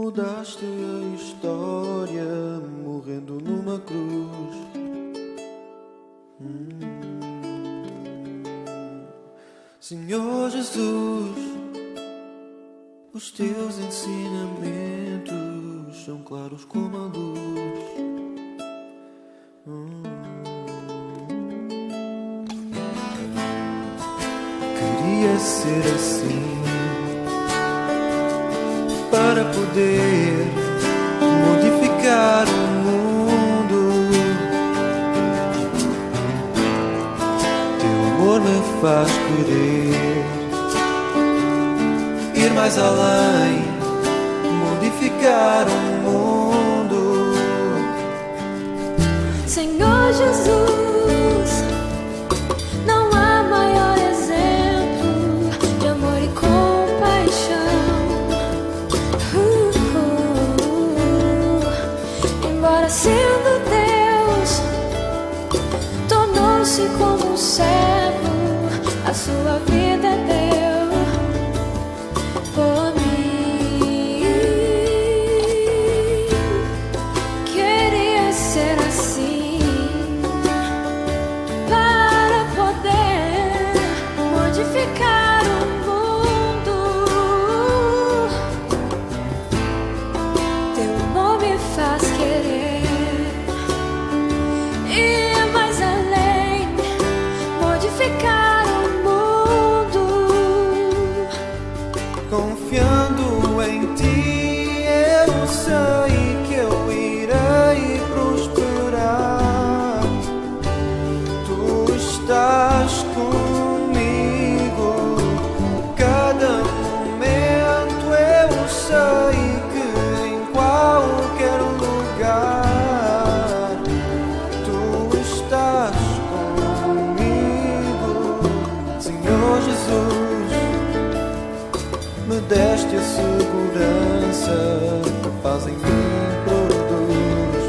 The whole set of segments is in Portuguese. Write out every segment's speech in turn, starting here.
Mudaste a história, morrendo numa cruz. Senhor Jesus, os teus ensinamentos são claros como a luz. Queria ser assim para poder modificar o mundo. Teu amor me faz querer ir mais além, modificar o mundo. Senhor Jesus, não há maior exemplo de amor e compaixão. Embora sendo Deus, tornou-se como um servo, a sua vida deu por mim. Queria ser assim para poder modificar o mundo. Teu nome faz querer ir mais além, modificar o mundo. Confiando em ti, eu sei que eu irei prosperar. Tu estás comigo, cada momento. Eu sei que em qualquer lugar tu estás comigo. Senhor Jesus, me deste a segurança que a paz em mim produz.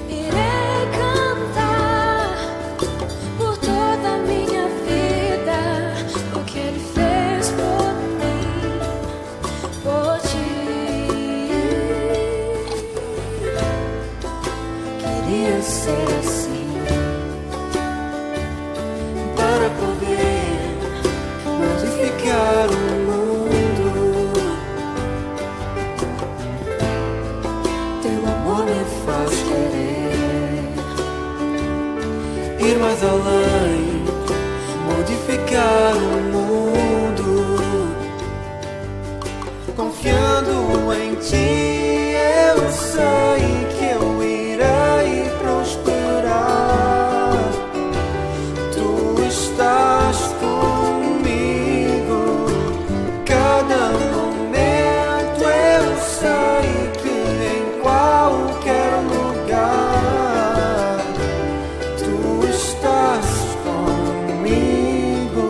Irei cantar por toda a minha vida o que Ele fez por mim, por ti. Queria ser assim Para poder modificar o mundo. Teu amor me Faz querer ir mais além, modificar o mundo. Confiando em ti, eu sei que eu irei prosperar. Tu estás comigo, cada momento. Eu sei que em qualquer lugar tu estás comigo.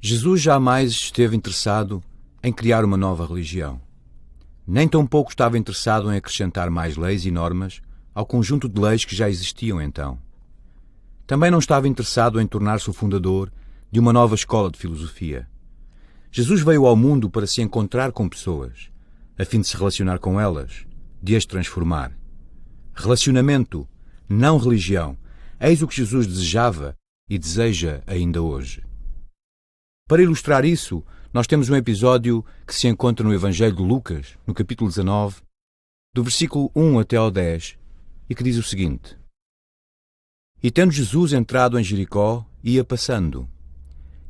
Jesus jamais esteve interessado em criar uma nova religião. Nem tampouco estava interessado em acrescentar mais leis e normas ao conjunto de leis que já existiam então. Também não estava interessado em tornar-se o fundador de uma nova escola de filosofia. Jesus veio ao mundo para se encontrar com pessoas, a fim de se relacionar com elas, de as transformar. Relacionamento, não religião, eis o que Jesus desejava e deseja ainda hoje. Para ilustrar isso, nós temos um episódio que se encontra no Evangelho de Lucas, no capítulo 19, do versículo 1 até ao 10, e que diz o seguinte: E tendo Jesus entrado em Jericó, ia passando.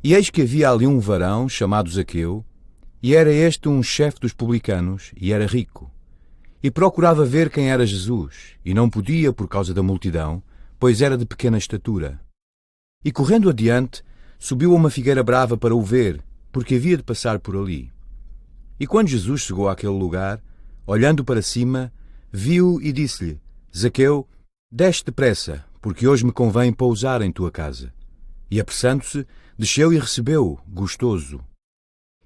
E eis que havia ali um varão chamado Zaqueu, e era este um chefe dos publicanos, e era rico. E procurava ver quem era Jesus, e não podia por causa da multidão, pois era de pequena estatura. E correndo adiante, subiu a uma figueira brava para o ver, porque havia de passar por ali. E quando Jesus chegou àquele lugar, olhando para cima, viu e disse-lhe: Zaqueu, desce depressa, porque hoje me convém pousar em tua casa. E apressando-se, desceu e recebeu-o, gostoso.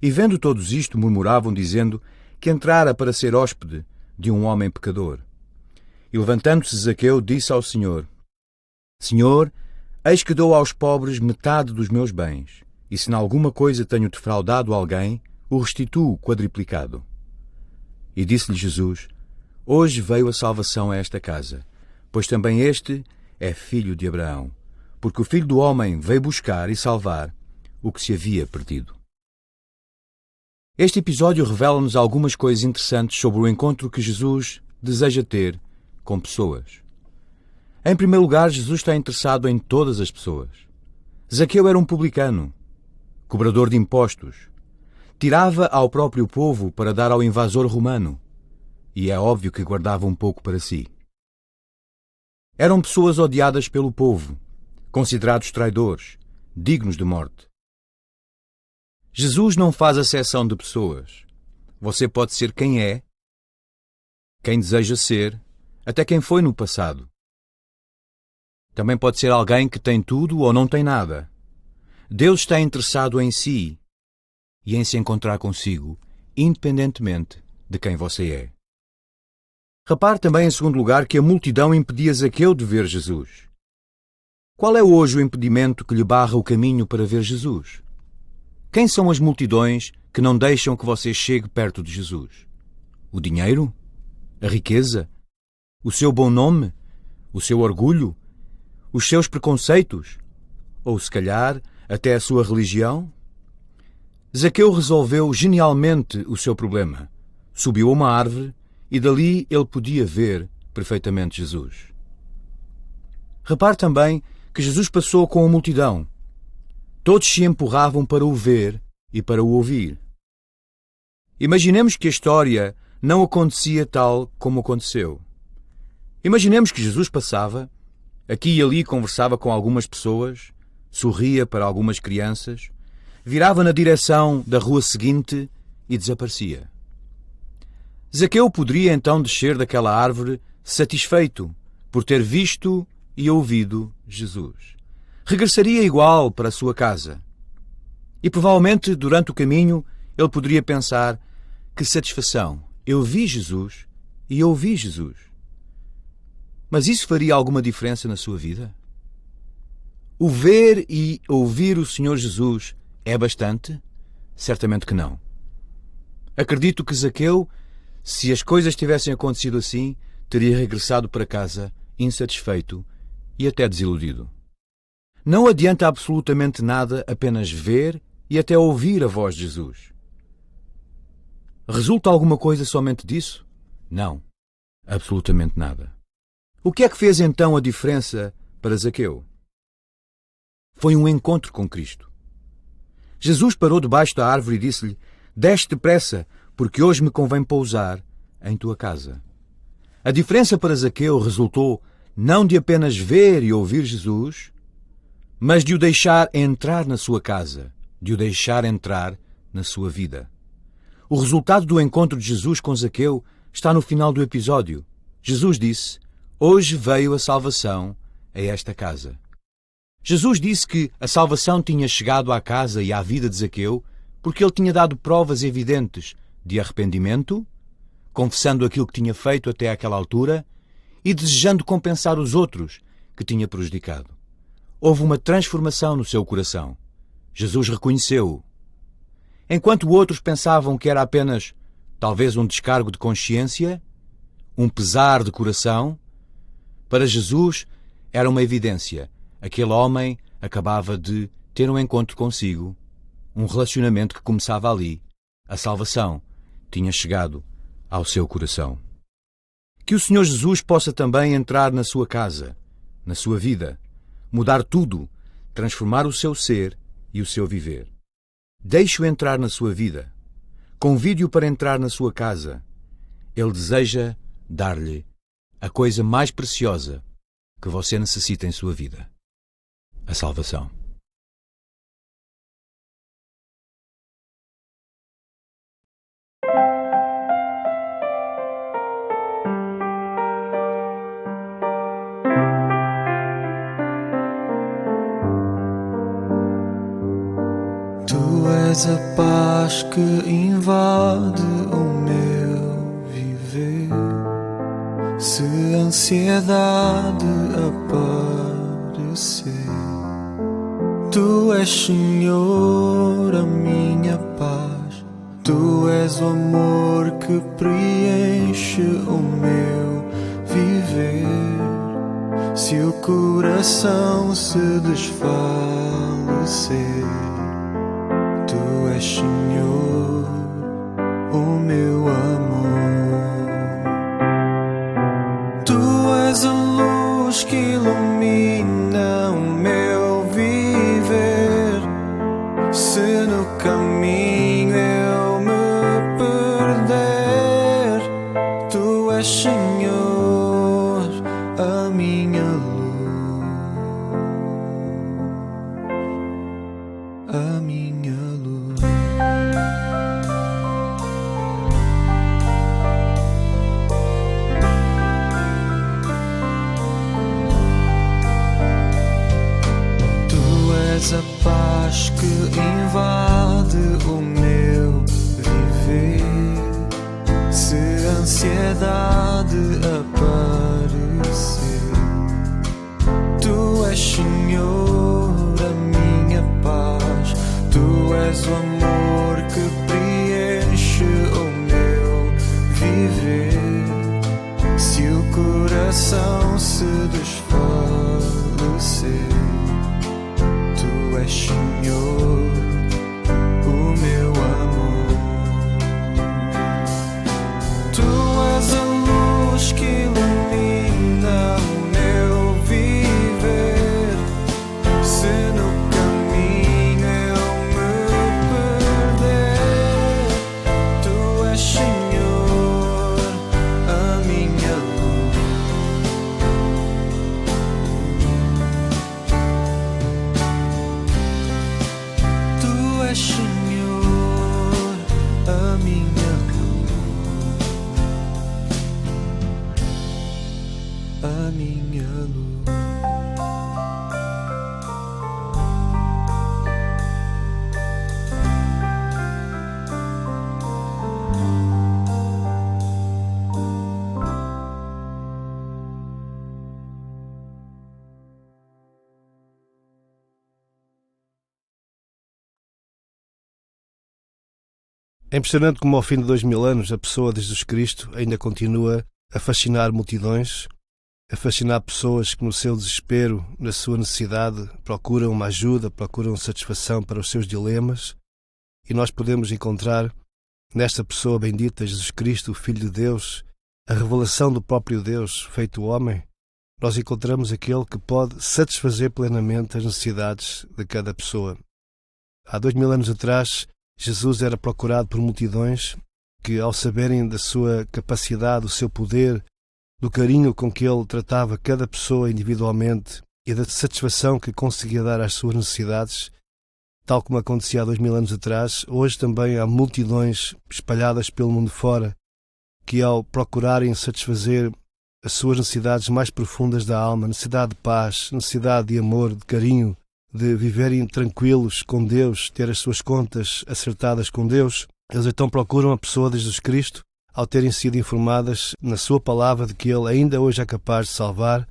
E vendo todos isto, murmuravam, dizendo que entrara para ser hóspede de um homem pecador. E levantando-se Zaqueu, disse ao Senhor: Senhor, eis que dou aos pobres metade dos meus bens, e se em alguma coisa tenho defraudado alguém, o restituo quadriplicado. E disse-lhe Jesus: Hoje veio a salvação a esta casa, pois também este é filho de Abraão, porque o Filho do Homem veio buscar e salvar o que se havia perdido. Este episódio revela-nos algumas coisas interessantes sobre o encontro que Jesus deseja ter com pessoas. Em primeiro lugar, Jesus está interessado em todas as pessoas. Zaqueu era um publicano, cobrador de impostos. Tirava ao próprio povo para dar ao invasor romano, e é óbvio que guardava um pouco para si. Eram pessoas odiadas pelo povo, considerados traidores, dignos de morte. Jesus não faz acepção de pessoas. Você pode ser quem é, quem deseja ser, até quem foi no passado. Também pode ser alguém que tem tudo ou não tem nada. Deus está interessado em si e em se encontrar consigo, independentemente de quem você é. Repare também, em segundo lugar, que a multidão impedia Zaqueu de ver Jesus. Qual é hoje o impedimento que lhe barra o caminho para ver Jesus? Quem são as multidões que não deixam que você chegue perto de Jesus? O dinheiro? A riqueza? O seu bom nome? O seu orgulho? Os seus preconceitos? Ou, se calhar, até a sua religião? Zaqueu resolveu genialmente o seu problema. Subiu a uma árvore e dali ele podia ver perfeitamente Jesus. Repare também que Jesus passou com a multidão. Todos se empurravam para o ver e para o ouvir. Imaginemos que a história não acontecia tal como aconteceu. Imaginemos que Jesus passava, aqui e ali conversava com algumas pessoas, sorria para algumas crianças, virava na direção da rua seguinte e desaparecia. Zaqueu poderia então descer daquela árvore satisfeito por ter visto e ouvido Jesus. Regressaria igual para a sua casa. E provavelmente, durante o caminho, ele poderia pensar: que satisfação! Eu vi Jesus e ouvi Jesus. Mas isso faria alguma diferença na sua vida? O ver e ouvir o Senhor Jesus é bastante? Certamente que não. Acredito que Zaqueu, se as coisas tivessem acontecido assim, teria regressado para casa insatisfeito e até desiludido. Não adianta absolutamente nada apenas ver e até ouvir a voz de Jesus. Resulta alguma coisa somente disso? Não, absolutamente nada. O que é que fez então a diferença para Zaqueu? Foi um encontro com Cristo. Jesus parou debaixo da árvore e disse-lhe: Desce depressa, porque hoje me convém pousar em tua casa. A diferença para Zaqueu resultou não de apenas ver e ouvir Jesus, mas de o deixar entrar na sua casa, de o deixar entrar na sua vida. O resultado do encontro de Jesus com Zaqueu está no final do episódio. Jesus disse: Hoje veio a salvação a esta casa. Jesus disse que a salvação tinha chegado à casa e à vida de Zaqueu porque ele tinha dado provas evidentes de arrependimento, confessando aquilo que tinha feito até àquela altura e desejando compensar os outros que tinha prejudicado. Houve uma transformação no seu coração. Jesus reconheceu-o. Enquanto outros pensavam que era apenas, talvez, um descargo de consciência, um pesar de coração, para Jesus era uma evidência. Aquele homem acabava de ter um encontro consigo, um relacionamento que começava ali. A salvação tinha chegado ao seu coração. Que o Senhor Jesus possa também entrar na sua casa, na sua vida, mudar tudo, transformar o seu ser e o seu viver. Deixe-o entrar na sua vida. Convide-o para entrar na sua casa. Ele deseja dar-lhe a coisa mais preciosa que você necessita em sua vida: a salvação. Tu és a paz que invade o meu viver. Se a ansiedade aparecer, Tu és, Senhor, a minha paz. Tu és o amor que preenche o meu viver. Se o coração se desfalecer, Tu és, Senhor, o meu amor. Tu és a luz que ilumina o meu viver. Se no caminho eu me perder, Tu és, Senhor, a minha luz, a minha luz. Tu és a paz que invade o meu viver. Se a ansiedade aparecer, Tu és, Senhor, a minha paz. Tu és o amor que preenche o meu viver. Se o coração se desfalecer, Tu és, Senhor, o meu amor. Tu és a luz que ilumina o meu viver. Se no caminho eu me perder, Tu és, Senhor, a minha luz. Tu és, Senhor, a minha luz, a minha luz. É impressionante como ao fim de 2000 anos a pessoa de Jesus Cristo ainda continua a fascinar multidões, a fascinar pessoas que no seu desespero, na sua necessidade, procuram uma ajuda, procuram satisfação para os seus dilemas, e nós podemos encontrar nesta pessoa bendita, Jesus Cristo, o Filho de Deus, a revelação do próprio Deus feito homem. Nós encontramos aquele que pode satisfazer plenamente as necessidades de cada pessoa. Há 2000 anos atrás, Jesus era procurado por multidões que, ao saberem da sua capacidade, do seu poder, do carinho com que ele tratava cada pessoa individualmente e da satisfação que conseguia dar às suas necessidades, tal como acontecia há 2000 anos atrás, hoje também há multidões espalhadas pelo mundo fora que, ao procurarem satisfazer as suas necessidades mais profundas da alma, necessidade de paz, necessidade de amor, de carinho, de viverem tranquilos com Deus, ter as suas contas acertadas com Deus, eles então procuram a pessoa de Jesus Cristo, ao terem sido informadas na sua palavra de que Ele ainda hoje é capaz de salvar,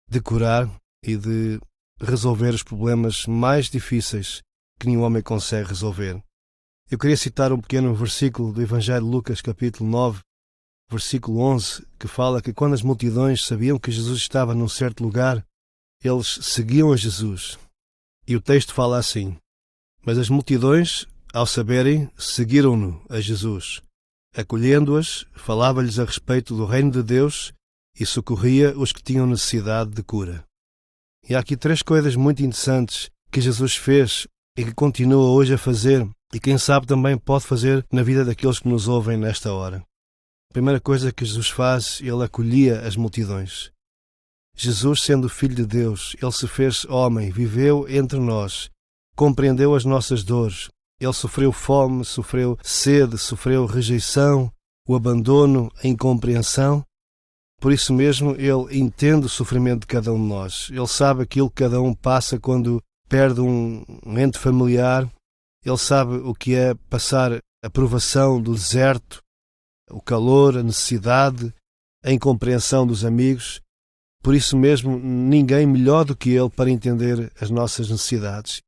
de curar e de resolver os problemas mais difíceis que nenhum homem consegue resolver. Eu queria citar um pequeno versículo do Evangelho de Lucas, capítulo 9, versículo 11, que fala que quando as multidões sabiam que Jesus estava num certo lugar, eles seguiam a Jesus. E o texto fala assim: mas as multidões, ao saberem, seguiram-no a Jesus. Acolhendo-as, falava-lhes a respeito do reino de Deus e socorria os que tinham necessidade de cura. E há aqui 3 coisas muito interessantes que Jesus fez e que continua hoje a fazer e quem sabe também pode fazer na vida daqueles que nos ouvem nesta hora. A primeira coisa que Jesus faz, Ele acolhia as multidões. Jesus, sendo Filho de Deus, Ele se fez homem, viveu entre nós, compreendeu as nossas dores. Ele sofreu fome, sofreu sede, sofreu rejeição, o abandono, a incompreensão. Por isso mesmo, Ele entende o sofrimento de cada um de nós. Ele sabe aquilo que cada um passa quando perde um ente familiar. Ele sabe o que é passar a provação do deserto, o calor, a necessidade, a incompreensão dos amigos. Por isso mesmo, ninguém melhor do que Ele para entender as nossas necessidades.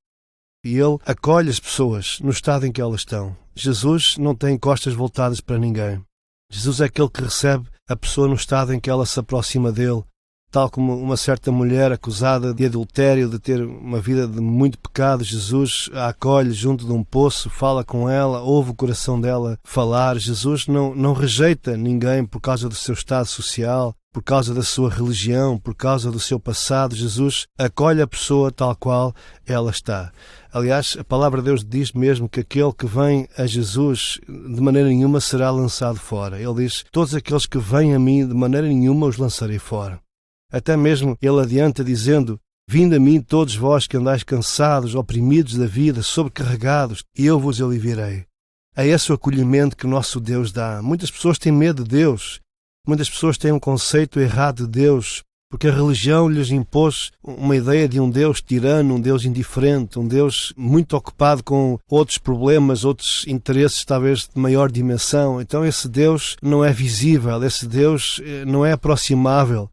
E Ele acolhe as pessoas no estado em que elas estão. Jesus não tem costas voltadas para ninguém. Jesus é aquele que recebe a pessoa no estado em que ela se aproxima dele, tal como uma certa mulher acusada de adultério, de ter uma vida de muito pecado. Jesus a acolhe junto de um poço, fala com ela, ouve o coração dela falar. Jesus não rejeita ninguém por causa do seu estado social, por causa da sua religião, por causa do seu passado. Jesus acolhe a pessoa tal qual ela está. Aliás, a palavra de Deus diz mesmo que aquele que vem a Jesus de maneira nenhuma será lançado fora. Ele diz: todos aqueles que vêm a mim de maneira nenhuma os lançarei fora. Até mesmo ele adianta dizendo: vinde a mim todos vós que andais cansados, oprimidos da vida, sobrecarregados, e eu vos aliviarei. É esse o acolhimento que o nosso Deus dá. Muitas pessoas têm medo de Deus. Muitas pessoas têm um conceito errado de Deus, porque a religião lhes impôs uma ideia de um Deus tirano, um Deus indiferente, um Deus muito ocupado com outros problemas, outros interesses talvez de maior dimensão. Então esse Deus não é visível, esse Deus não é aproximável.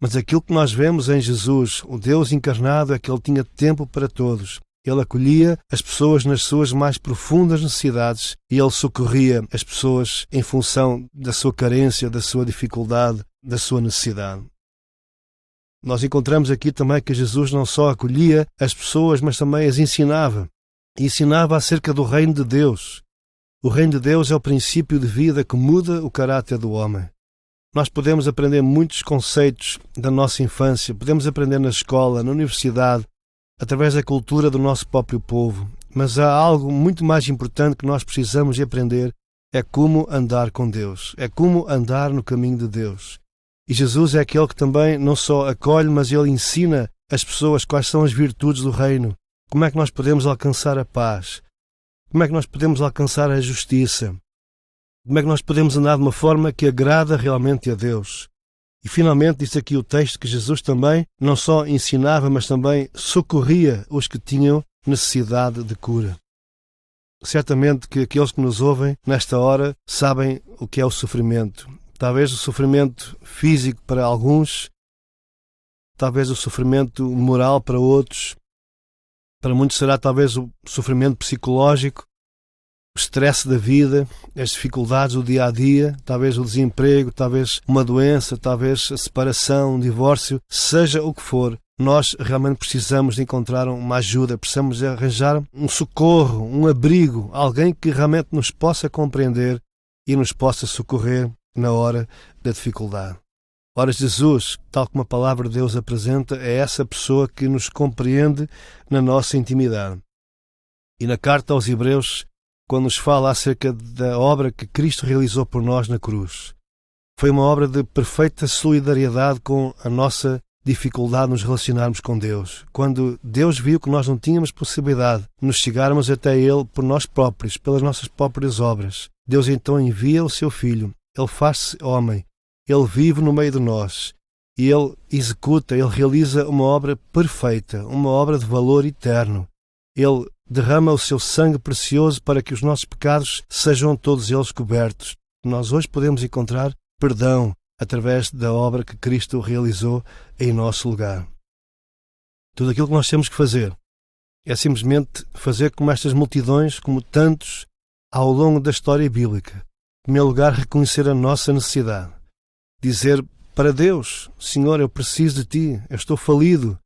Mas aquilo que nós vemos em Jesus, o Deus encarnado, é que Ele tinha tempo para todos. Ele acolhia as pessoas nas suas mais profundas necessidades e Ele socorria as pessoas em função da sua carência, da sua dificuldade, da sua necessidade. Nós encontramos aqui também que Jesus não só acolhia as pessoas, mas também as ensinava. E ensinava acerca do reino de Deus. O reino de Deus é o princípio de vida que muda o caráter do homem. Nós podemos aprender muitos conceitos da nossa infância, podemos aprender na escola, na universidade, através da cultura do nosso próprio povo. Mas há algo muito mais importante que nós precisamos de aprender, é como andar com Deus, é como andar no caminho de Deus. E Jesus é aquele que também não só acolhe, mas Ele ensina as pessoas quais são as virtudes do reino, como é que nós podemos alcançar a paz, como é que nós podemos alcançar a justiça, como é que nós podemos andar de uma forma que agrada realmente a Deus. E finalmente diz aqui o texto que Jesus também não só ensinava, mas também socorria os que tinham necessidade de cura. Certamente que aqueles que nos ouvem nesta hora sabem o que é o sofrimento. Talvez o sofrimento físico para alguns, talvez o sofrimento moral para outros, para muitos será talvez o sofrimento psicológico, o stress da vida, as dificuldades do dia-a-dia, talvez o desemprego, talvez uma doença, talvez a separação, um divórcio, seja o que for, nós realmente precisamos de encontrar uma ajuda, precisamos de arranjar um socorro, um abrigo, alguém que realmente nos possa compreender e nos possa socorrer na hora da dificuldade. Ora, Jesus, tal como a palavra de Deus apresenta, é essa pessoa que nos compreende na nossa intimidade. E na carta aos Hebreus, quando nos fala acerca da obra que Cristo realizou por nós na cruz, foi uma obra de perfeita solidariedade com a nossa dificuldade de nos relacionarmos com Deus. Quando Deus viu que nós não tínhamos possibilidade de nos chegarmos até Ele por nós próprios, pelas nossas próprias obras, Deus então envia o seu Filho. Ele faz-se homem. Ele vive no meio de nós e Ele executa, Ele realiza uma obra perfeita, uma obra de valor eterno. Ele derrama o seu sangue precioso para que os nossos pecados sejam todos eles cobertos. Nós hoje podemos encontrar perdão através da obra que Cristo realizou em nosso lugar. Tudo aquilo que nós temos que fazer é simplesmente fazer como estas multidões, como tantos ao longo da história bíblica. Em primeiro lugar, reconhecer a nossa necessidade. Dizer para Deus: Senhor, eu preciso de Ti, eu estou falido,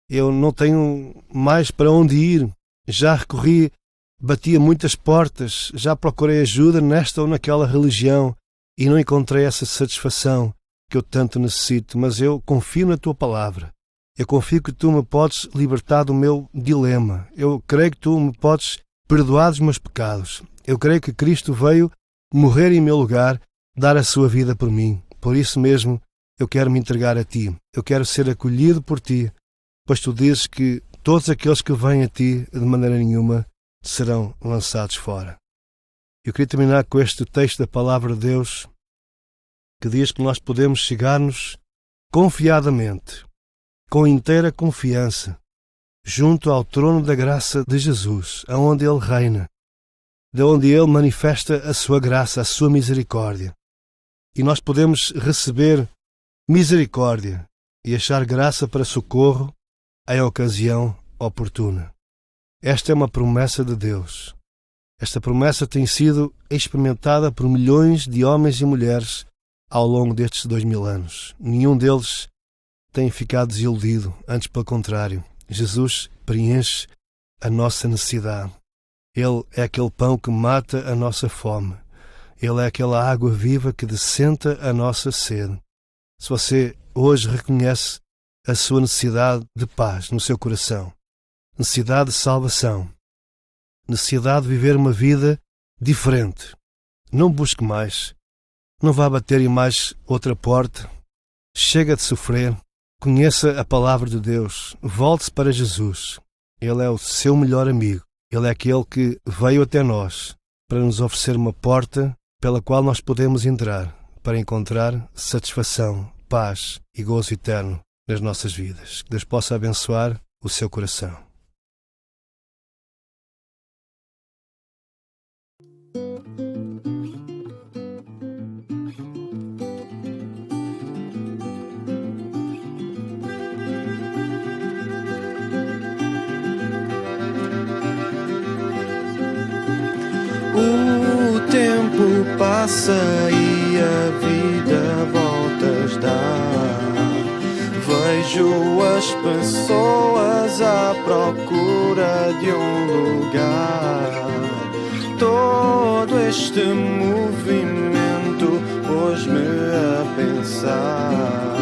eu não tenho mais para onde ir, já recorri, bati a muitas portas, já procurei ajuda nesta ou naquela religião e não encontrei essa satisfação que eu tanto necessito, mas eu confio na Tua palavra. Eu confio que Tu me podes libertar do meu dilema. Eu creio que Tu me podes perdoar dos meus pecados. Eu creio que Cristo veio morrer em meu lugar, dar a sua vida por mim. Por isso mesmo, eu quero me entregar a Ti. Eu quero ser acolhido por Ti, pois Tu dizes que todos aqueles que vêm a Ti, de maneira nenhuma, serão lançados fora. Eu queria terminar com este texto da Palavra de Deus, que diz que nós podemos chegar-nos confiadamente, com inteira confiança, junto ao trono da graça de Jesus, aonde Ele reina, de onde Ele manifesta a sua graça, a sua misericórdia. E nós podemos receber misericórdia e achar graça para socorro em ocasião oportuna. Esta é uma promessa de Deus. Esta promessa tem sido experimentada por milhões de homens e mulheres ao longo destes 2000 anos. Nenhum deles tem ficado desiludido, antes pelo contrário. Jesus preenche a nossa necessidade. Ele é aquele pão que mata a nossa fome. Ele é aquela água viva que decenta a nossa sede. Se você hoje reconhece a sua necessidade de paz no seu coração, necessidade de salvação, necessidade de viver uma vida diferente, não busque mais. Não vá bater em mais outra porta. Chega de sofrer. Conheça a palavra de Deus. Volte-se para Jesus. Ele é o seu melhor amigo. Ele é aquele que veio até nós para nos oferecer uma porta pela qual nós podemos entrar para encontrar satisfação, paz e gozo eterno nas nossas vidas. Que Deus possa abençoar o seu coração. O tempo passa e a vida voltas dá. Vejo as pessoas à procura de um lugar. Todo este movimento pôs-me a pensar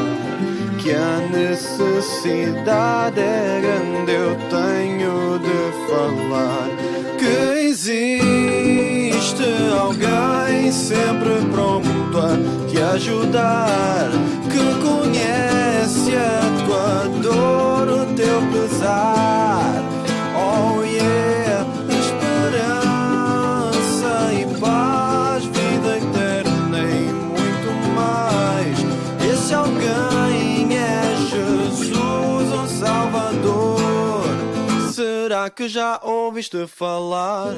que a necessidade é grande, eu tenho de falar. Que existe alguém sempre pronto a te ajudar, que conhece a tua dor, o teu pesar. Oh yeah, esperança e paz, vida eterna e muito mais. Esse alguém é Jesus, um Salvador. Será que já ouviste falar?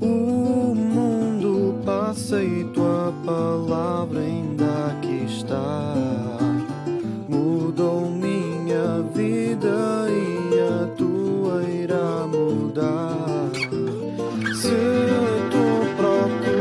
O mundo passa e tua palavra ainda aqui está. Mudou minha vida e a tua irá mudar. Se tu procuras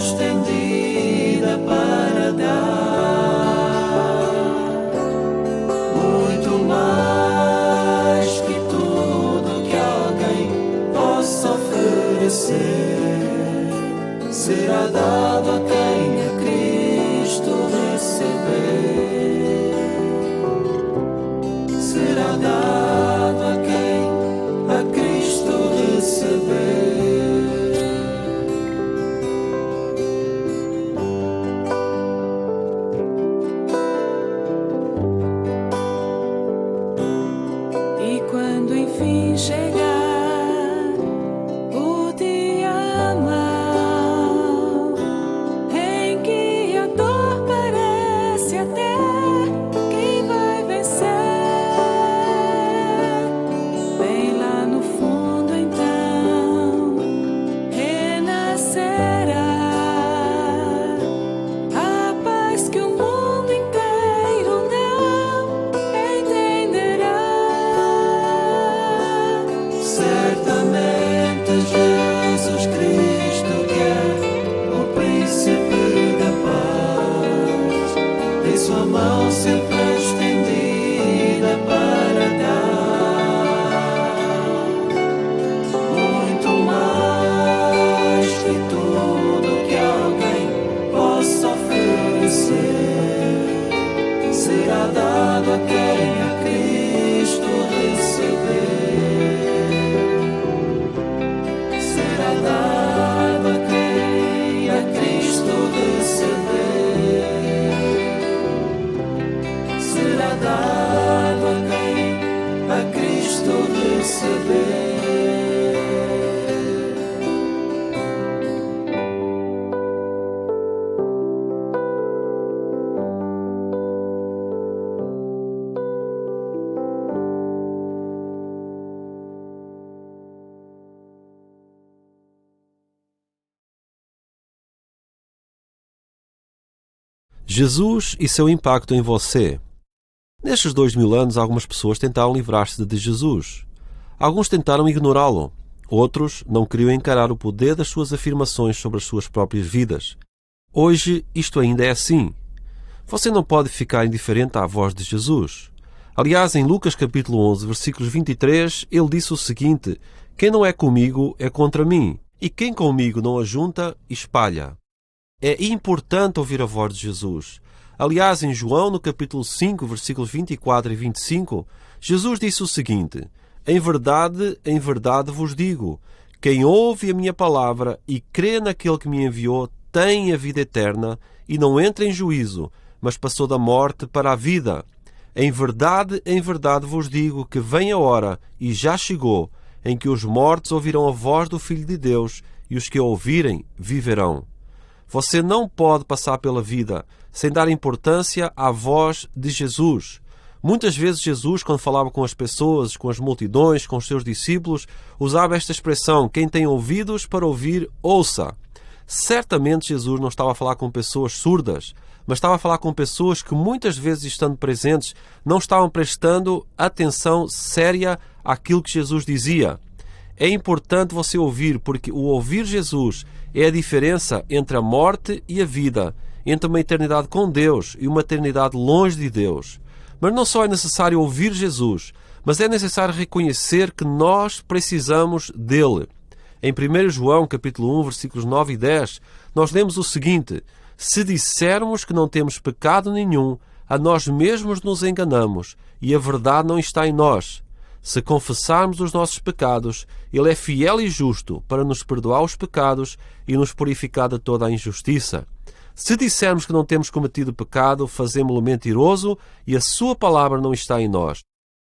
estendida para dar muito mais que tudo que alguém possa oferecer. Será dado a quem a Cristo receber. Será dado a quem a Cristo receber. E quando enfim chegar o dia mau, em que a dor parece até que vai vencer, bem lá no fundo então renascerá a paz que o mundo inteiro não entenderá. Certamente Jesus Cristo, que é o príncipe da paz, tem sua mão sempre estendida para dar muito mais que tudo que alguém possa oferecer. Será dado a quem a Cristo receber. Será dado a quem a Cristo receber. Será dado a quem a Cristo receber. Jesus e seu impacto em você. Nestes 2000 anos, algumas pessoas tentaram livrar-se de Jesus. Alguns tentaram ignorá-lo. Outros não queriam encarar o poder das suas afirmações sobre as suas próprias vidas. Hoje, isto ainda é assim. Você não pode ficar indiferente à voz de Jesus. Aliás, em Lucas capítulo 11, versículos 23, ele disse o seguinte: quem não é comigo é contra mim, e quem comigo não ajunta, espalha. É importante ouvir a voz de Jesus. Aliás, em João, no capítulo 5, versículos 24 e 25, Jesus disse o seguinte: em verdade vos digo, quem ouve a minha palavra e crê naquele que me enviou tem a vida eterna e não entra em juízo, mas passou da morte para a vida. Em verdade vos digo que vem a hora, e já chegou, em que os mortos ouvirão a voz do Filho de Deus, e os que a ouvirem viverão. Você não pode passar pela vida sem dar importância à voz de Jesus. Muitas vezes Jesus, quando falava com as pessoas, com as multidões, com os seus discípulos, usava esta expressão: quem tem ouvidos para ouvir, ouça. Certamente Jesus não estava a falar com pessoas surdas, mas estava a falar com pessoas que muitas vezes, estando presentes, não estavam prestando atenção séria àquilo que Jesus dizia. É importante você ouvir, porque o ouvir Jesus é a diferença entre a morte e a vida, entre uma eternidade com Deus e uma eternidade longe de Deus. Mas não só é necessário ouvir Jesus, mas é necessário reconhecer que nós precisamos dele. Em 1 João, capítulo 1, versículos 9 e 10, nós lemos o seguinte: se dissermos que não temos pecado nenhum, a nós mesmos nos enganamos, e a verdade não está em nós. Se confessarmos os nossos pecados, ele é fiel e justo para nos perdoar os pecados e nos purificar de toda a injustiça. Se dissermos que não temos cometido pecado, fazemo-lo mentiroso e a sua palavra não está em nós.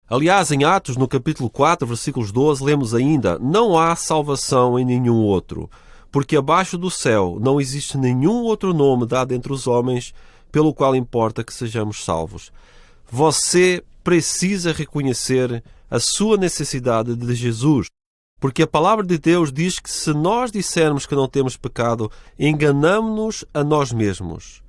Aliás, em Atos, no capítulo 4, versículos 12, lemos ainda: não há salvação em nenhum outro, porque abaixo do céu não existe nenhum outro nome dado entre os homens pelo qual importa que sejamos salvos. Você precisa reconhecer a sua necessidade de Jesus, porque a palavra de Deus diz que se nós dissermos que não temos pecado, enganamo-nos a nós mesmos.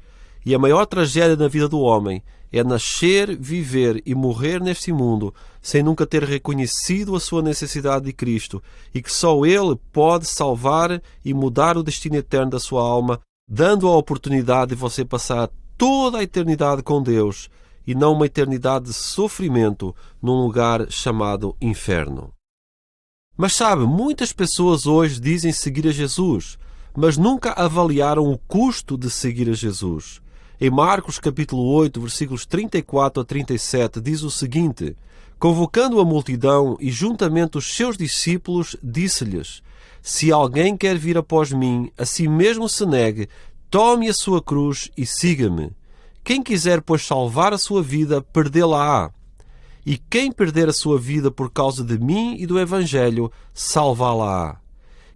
E a maior tragédia na vida do homem é nascer, viver e morrer neste mundo sem nunca ter reconhecido a sua necessidade de Cristo e que só Ele pode salvar e mudar o destino eterno da sua alma dando a oportunidade de você passar toda a eternidade com Deus e não uma eternidade de sofrimento num lugar chamado inferno. Mas sabe, muitas pessoas hoje dizem seguir a Jesus, mas nunca avaliaram o custo de seguir a Jesus. Em Marcos capítulo 8, versículos 34 a 37, diz o seguinte: convocando a multidão e juntamente os seus discípulos, disse-lhes: se alguém quer vir após mim, a si mesmo se negue, tome a sua cruz e siga-me. Quem quiser, pois, salvar a sua vida, perdê-la-á. E quem perder a sua vida por causa de mim e do Evangelho, salvá-la-á.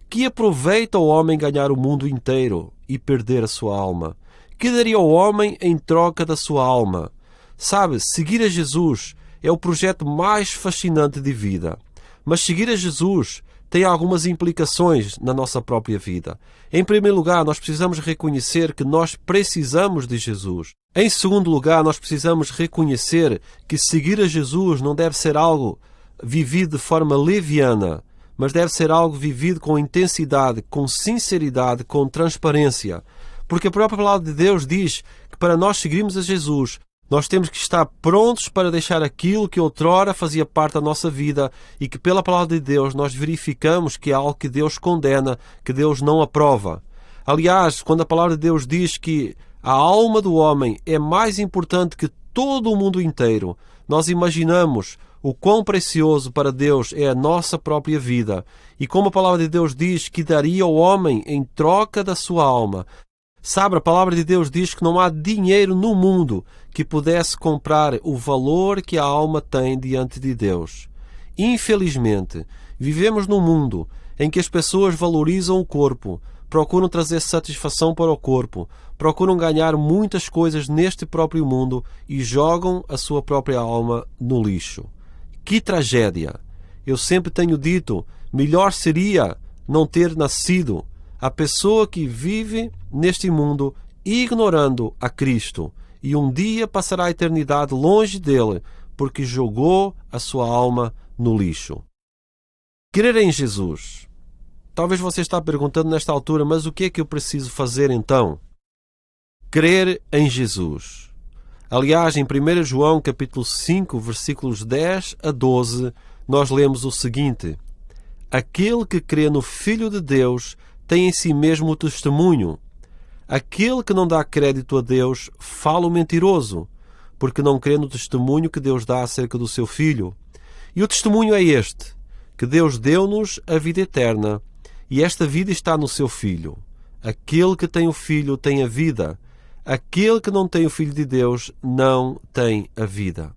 Que aproveita o homem ganhar o mundo inteiro e perder a sua alma? Que daria o homem em troca da sua alma? Sabe, seguir a Jesus é o projeto mais fascinante de vida. Mas seguir a Jesus tem algumas implicações na nossa própria vida. Em primeiro lugar, nós precisamos reconhecer que nós precisamos de Jesus. Em segundo lugar, nós precisamos reconhecer que seguir a Jesus não deve ser algo vivido de forma leviana, mas deve ser algo vivido com intensidade, com sinceridade, com transparência. Porque a própria palavra de Deus diz que para nós seguirmos a Jesus, nós temos que estar prontos para deixar aquilo que outrora fazia parte da nossa vida e que pela palavra de Deus nós verificamos que é algo que Deus condena, que Deus não aprova. Aliás, quando a palavra de Deus diz que a alma do homem é mais importante que todo o mundo inteiro, nós imaginamos o quão precioso para Deus é a nossa própria vida e como a palavra de Deus diz que daria ao homem em troca da sua alma. Sabe, a palavra de Deus diz que não há dinheiro no mundo que pudesse comprar o valor que a alma tem diante de Deus. Infelizmente, vivemos num mundo em que as pessoas valorizam o corpo, procuram trazer satisfação para o corpo, procuram ganhar muitas coisas neste próprio mundo e jogam a sua própria alma no lixo. Que tragédia! Eu sempre tenho dito, melhor seria não ter nascido. A pessoa que vive neste mundo ignorando a Cristo e um dia passará a eternidade longe dele porque jogou a sua alma no lixo. Crer em Jesus. Talvez você está perguntando nesta altura, mas o que é que eu preciso fazer então? Crer em Jesus. Aliás, em 1 João capítulo 5, versículos 10 a 12, nós lemos o seguinte: aquele que crê no Filho de Deus tem em si mesmo o testemunho. Aquele que não dá crédito a Deus fala o mentiroso, porque não crê no testemunho que Deus dá acerca do seu Filho. E o testemunho é este, que Deus deu-nos a vida eterna, e esta vida está no seu Filho. Aquele que tem o Filho tem a vida. Aquele que não tem o Filho de Deus não tem a vida.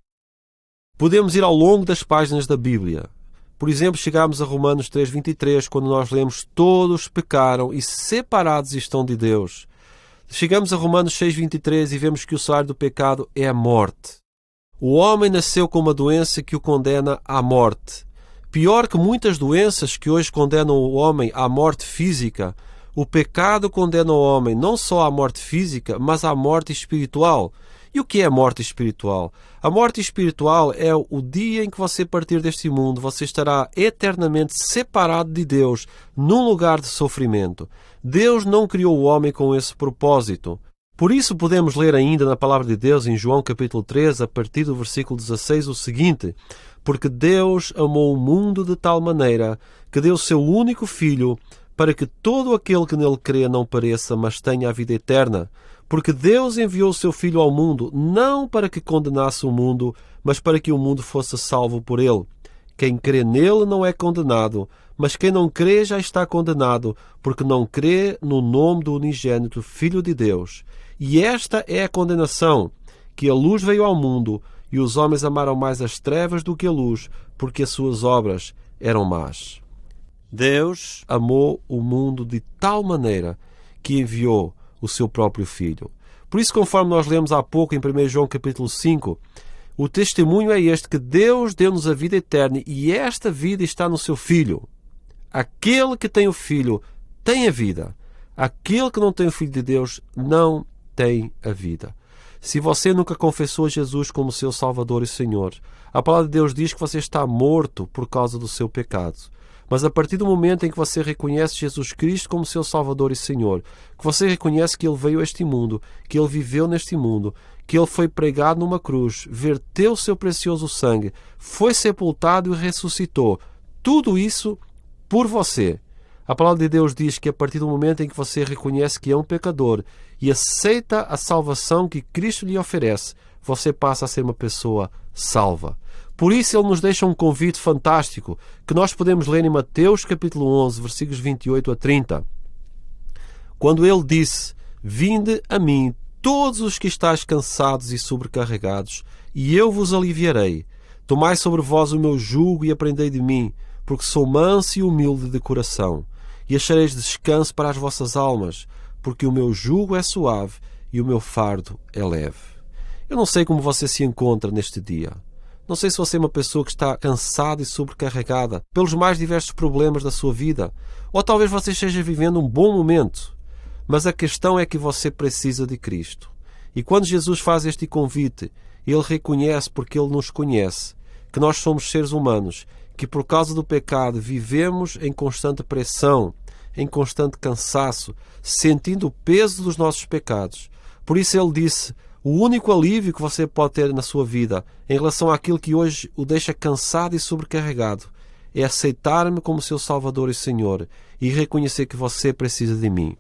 Podemos ir ao longo das páginas da Bíblia. Por exemplo, chegamos a Romanos 3:23, quando nós lemos: todos pecaram e separados estão de Deus. Chegamos a Romanos 6:23 e vemos que o salário do pecado é a morte. O homem nasceu com uma doença que o condena à morte. Pior que muitas doenças que hoje condenam o homem à morte física, o pecado condena o homem não só à morte física, mas à morte espiritual. E o que é a morte espiritual? A morte espiritual é o dia em que você partir deste mundo, você estará eternamente separado de Deus, num lugar de sofrimento. Deus não criou o homem com esse propósito. Por isso podemos ler ainda na palavra de Deus, em João capítulo 3, a partir do versículo 16, o seguinte: porque Deus amou o mundo de tal maneira que deu o seu único Filho, para que todo aquele que nele crê não pereça, mas tenha a vida eterna. Porque Deus enviou o seu Filho ao mundo, não para que condenasse o mundo, mas para que o mundo fosse salvo por ele. Quem crê nele não é condenado, mas quem não crê já está condenado, porque não crê no nome do unigênito Filho de Deus. E esta é a condenação, que a luz veio ao mundo, e os homens amaram mais as trevas do que a luz, porque as suas obras eram más. Deus amou o mundo de tal maneira que enviou o seu próprio Filho. Por isso, conforme nós lemos há pouco em 1 João capítulo 5, o testemunho é este, que Deus deu-nos a vida eterna e esta vida está no seu Filho. Aquele que tem o Filho tem a vida. Aquele que não tem o Filho de Deus não tem a vida. Se você nunca confessou Jesus como seu Salvador e Senhor, a palavra de Deus diz que você está morto por causa do seu pecado. Mas a partir do momento em que você reconhece Jesus Cristo como seu Salvador e Senhor, que você reconhece que Ele veio a este mundo, que Ele viveu neste mundo, que Ele foi pregado numa cruz, verteu o seu precioso sangue, foi sepultado e ressuscitou, tudo isso por você. A palavra de Deus diz que a partir do momento em que você reconhece que é um pecador e aceita a salvação que Cristo lhe oferece, você passa a ser uma pessoa salva. Por isso ele nos deixa um convite fantástico que nós podemos ler em Mateus capítulo 11, versículos 28 a 30. Quando ele disse: "Vinde a mim todos os que estáis cansados e sobrecarregados, e eu vos aliviarei. Tomai sobre vós o meu jugo e aprendei de mim, porque sou manso e humilde de coração, e achareis descanso para as vossas almas, porque o meu jugo é suave e o meu fardo é leve." Eu não sei como você se encontra neste dia. Não sei se você é uma pessoa que está cansada e sobrecarregada pelos mais diversos problemas da sua vida, ou talvez você esteja vivendo um bom momento. Mas a questão é que você precisa de Cristo. E quando Jesus faz este convite, Ele reconhece, porque Ele nos conhece, que nós somos seres humanos, que por causa do pecado vivemos em constante pressão, em constante cansaço, sentindo o peso dos nossos pecados. Por isso Ele disse: o único alívio que você pode ter na sua vida em relação àquilo que hoje o deixa cansado e sobrecarregado é aceitar-me como seu Salvador e Senhor e reconhecer que você precisa de mim.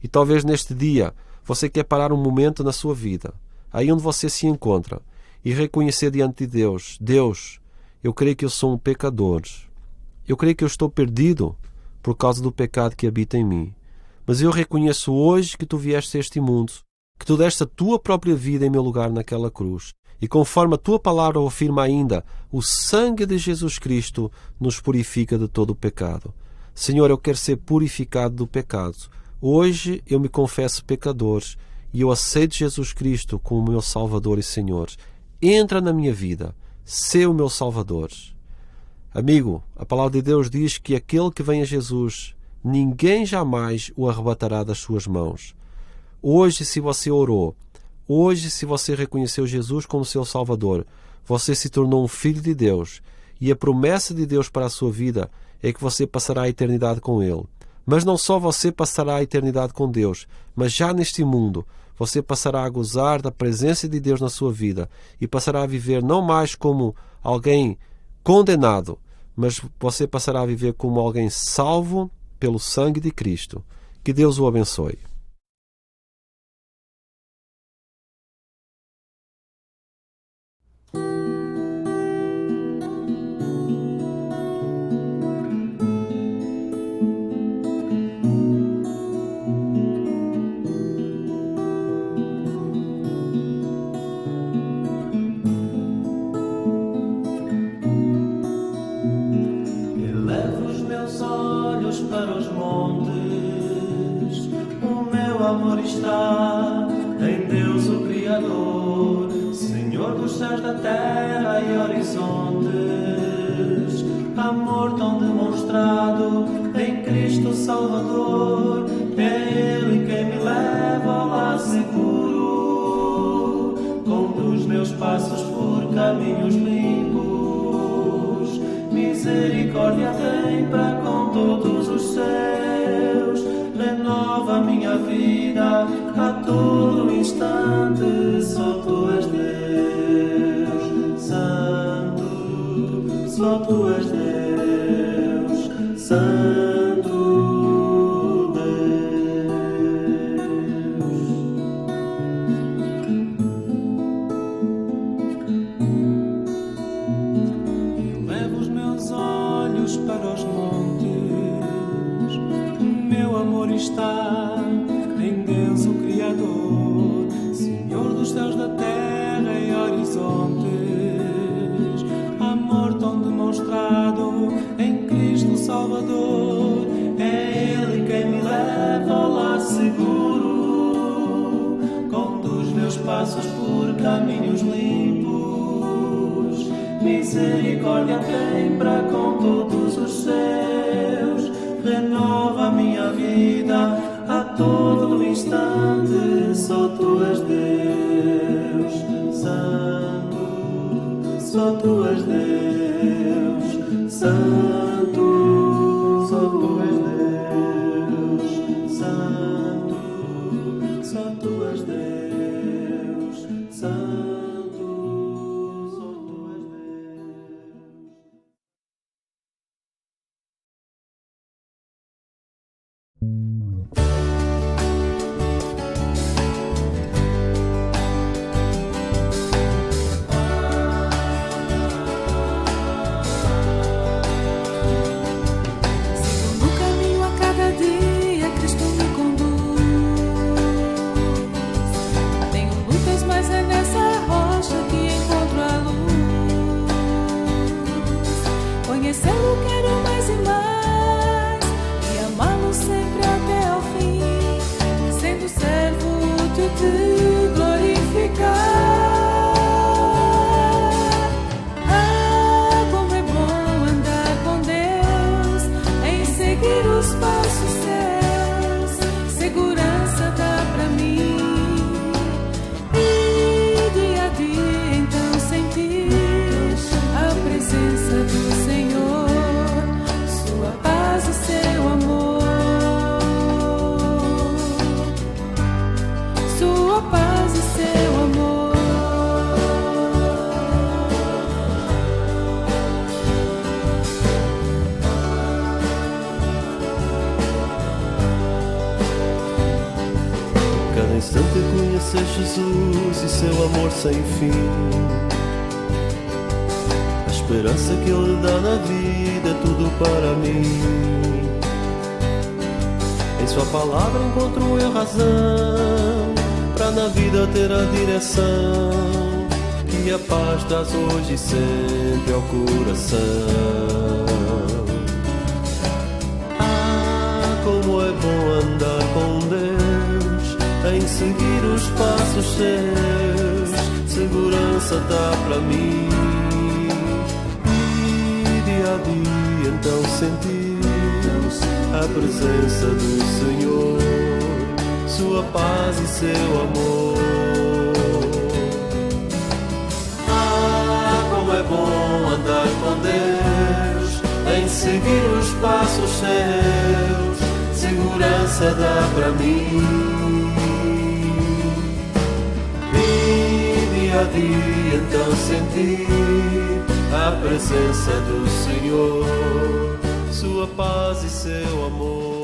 E talvez neste dia você quer parar um momento na sua vida, aí onde você se encontra, e reconhecer diante de Deus: Deus, eu creio que eu sou um pecador. Eu creio que eu estou perdido por causa do pecado que habita em mim. Mas eu reconheço hoje que tu vieste a este mundo, que tu deste a tua própria vida em meu lugar naquela cruz. E conforme a tua palavra o afirma ainda, o sangue de Jesus Cristo nos purifica de todo o pecado. Senhor, eu quero ser purificado do pecado. Hoje eu me confesso pecador e eu aceito Jesus Cristo como meu Salvador e Senhor. Entra na minha vida, sê o meu Salvador. Amigo, a palavra de Deus diz que aquele que vem a Jesus, ninguém jamais o arrebatará das suas mãos. Hoje, se você orou, hoje, se você reconheceu Jesus como seu Salvador, você se tornou um filho de Deus, e a promessa de Deus para a sua vida é que você passará a eternidade com Ele. Mas não só você passará a eternidade com Deus, mas já neste mundo você passará a gozar da presença de Deus na sua vida e passará a viver não mais como alguém condenado, mas você passará a viver como alguém salvo pelo sangue de Cristo. Que Deus o abençoe. Elevo os meus olhos para os montes, o meu amor está em Deus o Criador, Senhor dos céus, da terra e horizontes, amor tão demonstrado em Cristo Salvador, é Ele quem me leva ao lar seguro, conduz meus passos por caminhos limpos, misericórdia tem para com todos os seus, renova minha vida a todo instante, só tu és Deus, Santo, só tu és Deus, Santo para os montes, o meu amor está em Deus o Criador, Senhor dos céus, da terra e horizontes, amor tão demonstrado em Cristo Salvador, é Ele quem me leva ao lar seguro, conduz meus passos por caminhos limpos, misericórdia tem para com todos os seus, renova minha vida a todo instante, só tu és Deus, Santo, só tu és Deus, Santo. tu és Deus, Santo, só tu és Deus, Santo, só tu és Deus. Sigo no caminho a cada dia, Cristo me conduz. Tenho lutas, mas é nessa rocha que encontro a luz. Conhecê-lo quero mais e mais, e amá-lo sempre até ao fim, sendo servo de te glorificar. Ah, como é bom andar com Deus, em seguir os passos seus, segurança dá pra mim. E dia a dia então sentir a presença do Senhor, sua paz e seu amor, sua paz e seu amor. Cada instante conhecer Jesus e seu amor sem fim. A esperança que Ele dá na vida é tudo para mim. Em sua palavra encontro eu razão, pra na vida ter a direção que a paz traz hoje e sempre ao coração. Ah, como é bom andar com Deus, em seguir os passos seus, segurança dá pra mim. E dia a dia então sentir a presença do Senhor, sua paz e seu amor. Ah, como é bom andar com Deus, em seguir os passos seus, segurança dá pra mim. E dia a dia então sentir a presença do Senhor, sua paz e seu amor.